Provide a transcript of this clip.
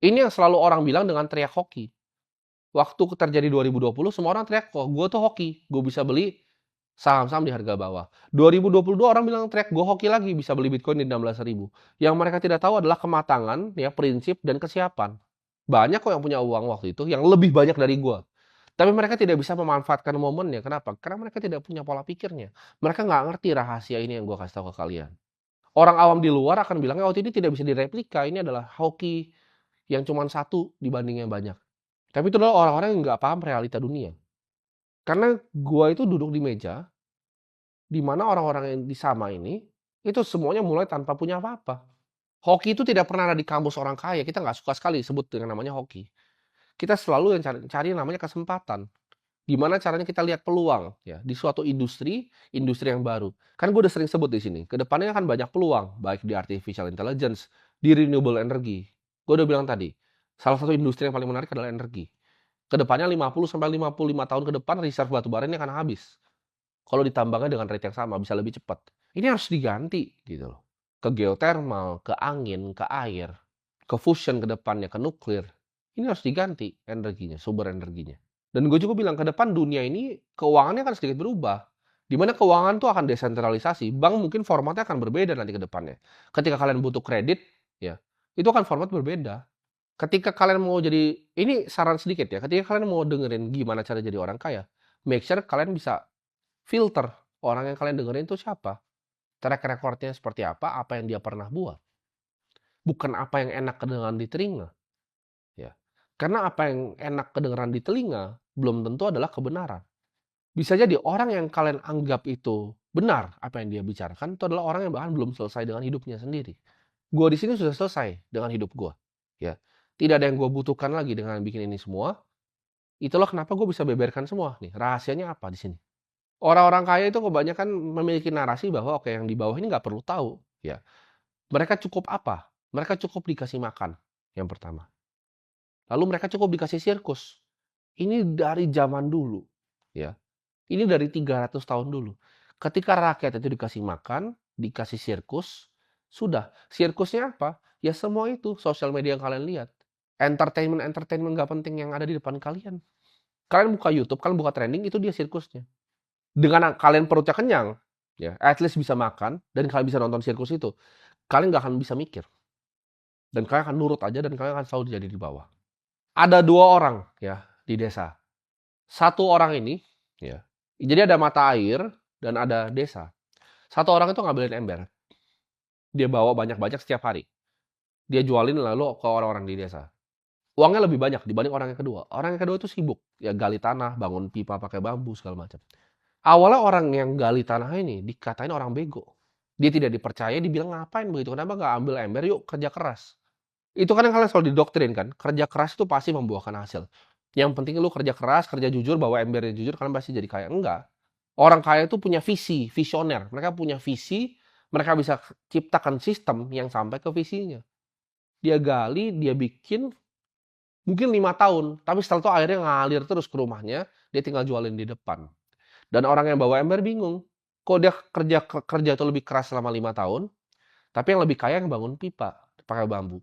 Ini yang selalu orang bilang dengan teriak hoki. Waktu terjadi 2020 semua orang teriak, "Kok gue tuh hoki, gue bisa beli saham-saham di harga bawah." 2022 orang bilang teriak, "Gue hoki lagi, bisa beli Bitcoin di 16.000." Yang mereka tidak tahu adalah kematangan, ya, prinsip dan kesiapan. Banyak kok yang punya uang waktu itu, yang lebih banyak dari gue. Tapi mereka tidak bisa memanfaatkan momennya. Kenapa? Karena mereka tidak punya pola pikirnya. Mereka nggak ngerti rahasia ini yang gue kasih tahu ke kalian. Orang awam di luar akan bilangnya, "Oh, ini tidak bisa direplika, ini adalah hoki yang cuma satu dibanding yang banyak." Tapi itu adalah orang-orang yang nggak paham realita dunia. Karena gua itu duduk di meja, di mana orang-orang yang di sama ini, itu semuanya mulai tanpa punya apa-apa. Hoki itu tidak pernah ada di kamus orang kaya, kita nggak suka sekali sebut dengan namanya hoki. Kita selalu yang cari cari namanya kesempatan. Gimana caranya kita lihat peluang ya di suatu industri, industri yang baru. Kan gue udah sering sebut di sini, ke depannya akan banyak peluang, baik di artificial intelligence, di renewable energy. Gue udah bilang tadi, salah satu industri yang paling menarik adalah energi. Kedepannya 50 sampai 55 tahun ke depan reserve batu bara ini akan habis. Kalau ditambangnya dengan rate yang sama bisa lebih cepat. Ini harus diganti gitu loh. Ke geothermal, ke angin, ke air, ke fusion ke depannya, ke nuklir. Ini harus diganti energinya, sumber energinya. Dan gue juga bilang ke depan dunia ini keuangannya akan sedikit berubah. Di mana keuangan tuh akan desentralisasi. Bank mungkin formatnya akan berbeda nanti ke depannya. Ketika kalian butuh kredit, ya, itu akan format berbeda. Ketika kalian mau jadi ini saran sedikit ya, ketika kalian mau dengerin gimana cara jadi orang kaya, make sure kalian bisa filter orang yang kalian dengerin itu siapa, track record-nya seperti apa yang dia pernah buat. Bukan apa yang enak kedengeran di telinga, ya. Karena apa yang enak kedengeran di telinga belum tentu adalah kebenaran. Bisa jadi orang yang kalian anggap itu benar apa yang dia bicarakan itu adalah orang yang bahkan belum selesai dengan hidupnya sendiri. Gua di sini sudah selesai dengan hidup gua, ya. Tidak ada yang gua butuhkan lagi dengan bikin ini semua. Itulah kenapa gue bisa beberkan semua nih, rahasianya apa di sini. Orang-orang kaya itu kebanyakan memiliki narasi bahwa oke yang di bawah ini nggak perlu tahu, ya. Mereka cukup apa? Mereka cukup dikasih makan, yang pertama. Lalu mereka cukup dikasih sirkus. Ini dari zaman dulu, ya. Ini dari 300 tahun dulu. Ketika rakyat itu dikasih makan, dikasih sirkus, sudah. Sirkusnya apa? Ya semua itu, sosial media yang kalian lihat. Entertainment nggak penting yang ada di depan kalian. Kalian buka YouTube, kalian buka trending, itu dia sirkusnya. Dengan kalian perutnya kenyang, ya, at least bisa makan, dan kalian bisa nonton sirkus itu, kalian nggak akan bisa mikir. Dan kalian akan nurut aja, dan kalian akan selalu jadi di bawah. Ada 2 orang, ya, di desa. Satu orang ini, ya, jadi ada mata air, dan ada desa. Satu orang itu ngambilin ember. Dia bawa banyak-banyak setiap hari. Dia jualin lalu ke orang-orang di desa. Uangnya lebih banyak dibanding orang yang kedua. Orang yang kedua itu sibuk, ya gali tanah, bangun pipa pakai bambu, segala macam. Awalnya orang yang gali tanah ini dikatain orang bego. Dia tidak dipercaya, dibilang ngapain begitu, kenapa nggak ambil ember, yuk kerja keras. Itu kan yang kalian selalu didoktrin kan, kerja keras itu pasti membuahkan hasil. Yang penting lu kerja keras, kerja jujur, bawa embernya jujur, kalian pasti jadi kaya. Enggak. Orang kaya itu punya visi, visioner. Mereka punya visi, mereka bisa ciptakan sistem yang sampai ke visinya. Dia gali, dia bikin, mungkin 5 tahun, tapi setelah itu airnya ngalir terus ke rumahnya, dia tinggal jualin di depan. Dan orang yang bawa ember bingung, kok dia kerja kerja itu lebih keras selama 5 tahun, tapi yang lebih kaya yang bangun pipa pakai bambu.